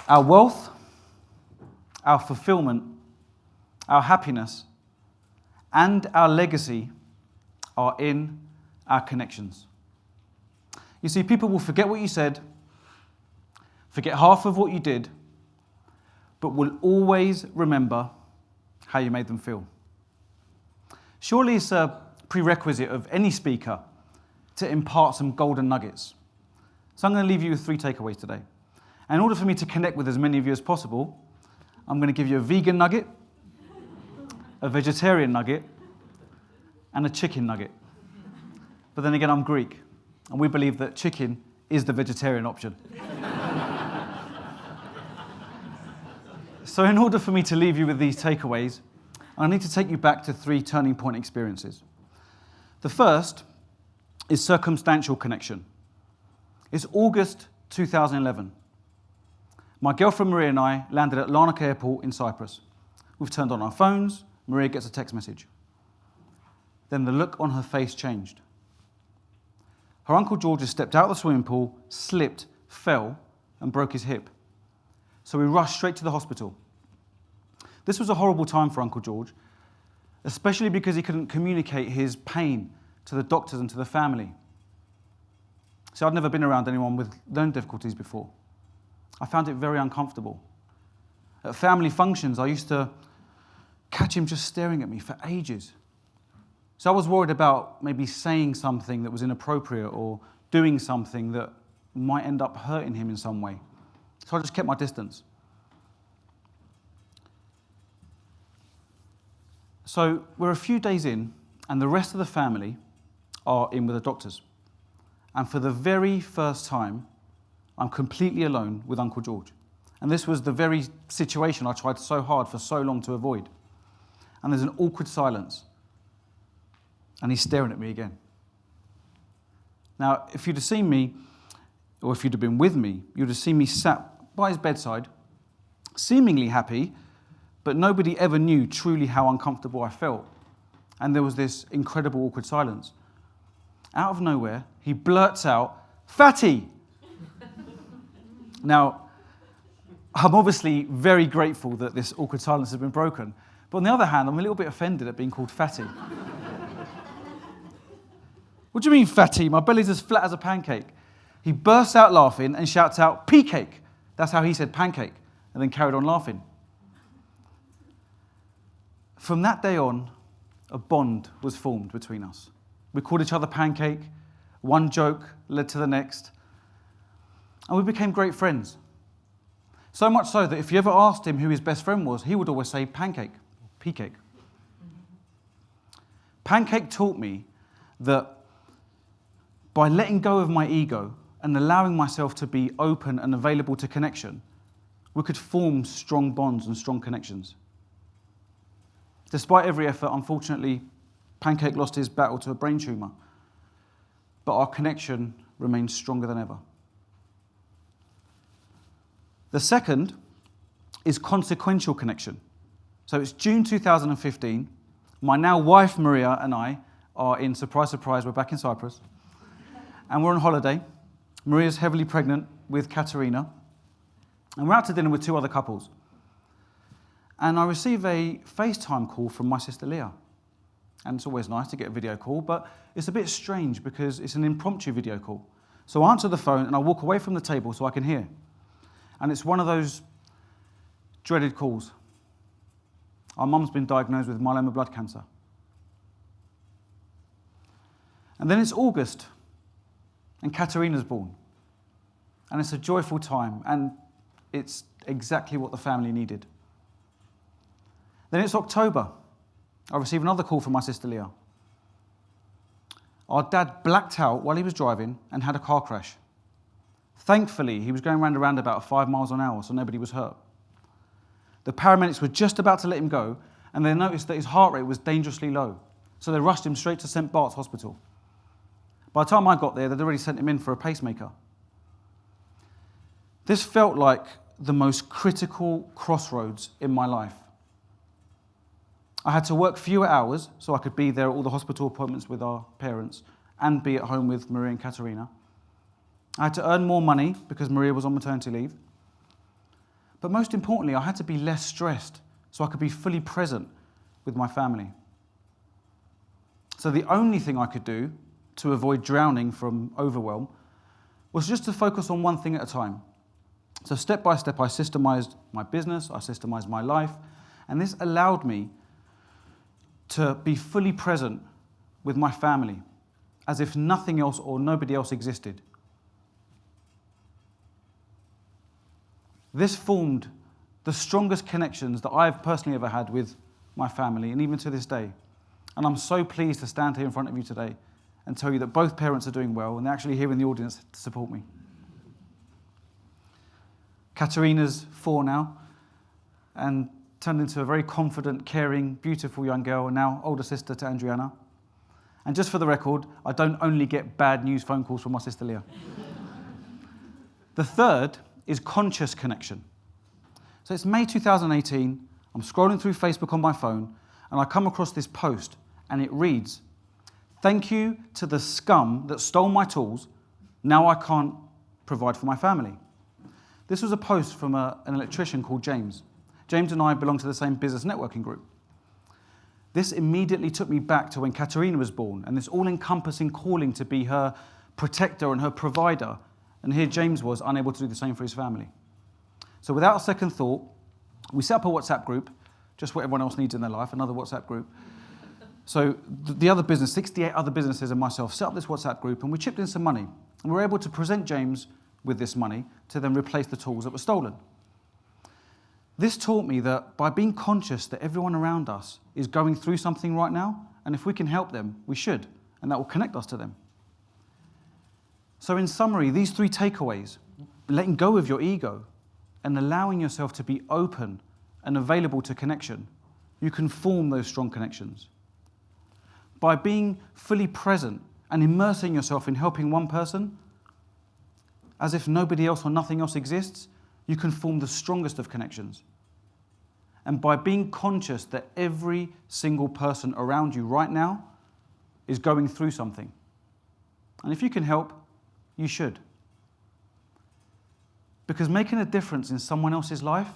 Our wealth, our fulfillment, our happiness, and our legacy are in our connections. You see, people will forget what you said, forget half of what you did, but will always remember how you made them feel. Surely it's a prerequisite of any speaker to impart some golden nuggets. So I'm going to leave you with 3 takeaways today. And in order for me to connect with as many of you as possible, I'm going to give you a vegan nugget, a vegetarian nugget, and a chicken nugget. But then again, I'm Greek, and we believe that chicken is the vegetarian option. So in order for me to leave you with these takeaways, I need to take you back to 3 turning point experiences. The first is circumstantial connection. It's August 2011. My girlfriend Maria and I landed at Larnaca Airport in Cyprus. We've turned on our phones. Maria gets a text message. Then the look on her face changed. Her Uncle George has stepped out of the swimming pool, slipped, fell, and broke his hip. So we rushed straight to the hospital. This was a horrible time for Uncle George, especially because he couldn't communicate his pain to the doctors and to the family. See, I'd never been around anyone with learning difficulties before. I found it very uncomfortable. At family functions, I used to catch him just staring at me for ages. So I was worried about maybe saying something that was inappropriate or doing something that might end up hurting him in some way. So I just kept my distance. So we're a few days in, and the rest of the family are in with the doctors. And for the very first time, I'm completely alone with Uncle George. And this was the very situation I tried so hard for so long to avoid. And there's an awkward silence. And he's staring at me again. Now, if you'd have seen me, or if you'd have been with me, you'd have seen me sat by his bedside, seemingly happy, but nobody ever knew truly how uncomfortable I felt. And there was this incredible awkward silence. Out of nowhere, he blurts out, "Fatty!" Now, I'm obviously very grateful that this awkward silence has been broken. But on the other hand, I'm a little bit offended at being called fatty. What do you mean, fatty? My belly's as flat as a pancake. He bursts out laughing and shouts out, "Pea cake." That's how he said pancake, and then carried on laughing. From that day on, a bond was formed between us. We called each other pancake. One joke led to the next. And we became great friends. So much so that if you ever asked him who his best friend was, he would always say pancake, pea cake. Pancake taught me that by letting go of my ego and allowing myself to be open and available to connection, we could form strong bonds and strong connections. Despite every effort, unfortunately, Pancake lost his battle to a brain tumor, but our connection remains stronger than ever. The second is consequential connection. So it's June 2015. My now wife, Maria, and I are in, surprise, surprise, we're back in Cyprus. And we're on holiday. Maria's heavily pregnant with Katerina. And we're out to dinner with 2 other couples. And I receive a FaceTime call from my sister Leah. And it's always nice to get a video call, but it's a bit strange because it's an impromptu video call. So I answer the phone and I walk away from the table so I can hear. And it's one of those dreaded calls. Our mum's been diagnosed with myeloma blood cancer. And then it's August, and Katerina's born. And it's a joyful time, and it's exactly what the family needed. Then it's October. I receive another call from my sister Leah. Our dad blacked out while he was driving and had a car crash. Thankfully, he was going round a roundabout at 5 miles an hour, so nobody was hurt. The paramedics were just about to let him go, and they noticed that his heart rate was dangerously low, so they rushed him straight to St. Bart's Hospital. By the time I got there, they'd already sent him in for a pacemaker. This felt like the most critical crossroads in my life. I had to work fewer hours so I could be there at all the hospital appointments with our parents and be at home with Maria and Katerina. I had to earn more money because Maria was on maternity leave. But most importantly, I had to be less stressed so I could be fully present with my family. So the only thing I could do to avoid drowning from overwhelm was just to focus on one thing at a time. So step by step, I systemized my business, I systemized my life, and this allowed me to be fully present with my family, as if nothing else or nobody else existed. This formed the strongest connections that I've personally ever had with my family, and even to this day. And I'm so pleased to stand here in front of you today and tell you that both parents are doing well, and they're actually here in the audience to support me. Katerina's 4 now, and turned into a very confident, caring, beautiful young girl, and now older sister to Adriana. And just for the record, I don't only get bad news phone calls from my sister Leah. The third is conscious connection. So it's May 2018, I'm scrolling through Facebook on my phone, and I come across this post, and it reads, "Thank you to the scum that stole my tools, now I can't provide for my family." This was a post from an electrician called James. James and I belong to the same business networking group. This immediately took me back to when Katerina was born, and this all-encompassing calling to be her protector and her provider. And here James was unable to do the same for his family. So without a second thought, we set up a WhatsApp group, just what everyone else needs in their life, another WhatsApp group. So the other business, 68 other businesses and myself, set up this WhatsApp group, and we chipped in some money. And we were able to present James with this money to then replace the tools that were stolen. This taught me that by being conscious that everyone around us is going through something right now, and if we can help them, we should, and that will connect us to them. So in summary, these 3 takeaways, letting go of your ego and allowing yourself to be open and available to connection, you can form those strong connections. By being fully present and immersing yourself in helping one person, as if nobody else or nothing else exists, you can form the strongest of connections. And by being conscious that every single person around you right now is going through something. And if you can help, you should. Because making a difference in someone else's life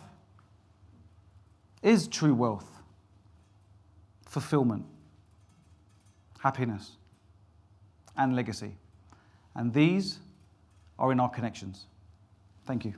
is true wealth, fulfillment, happiness, and legacy. And these are in our connections. Thank you.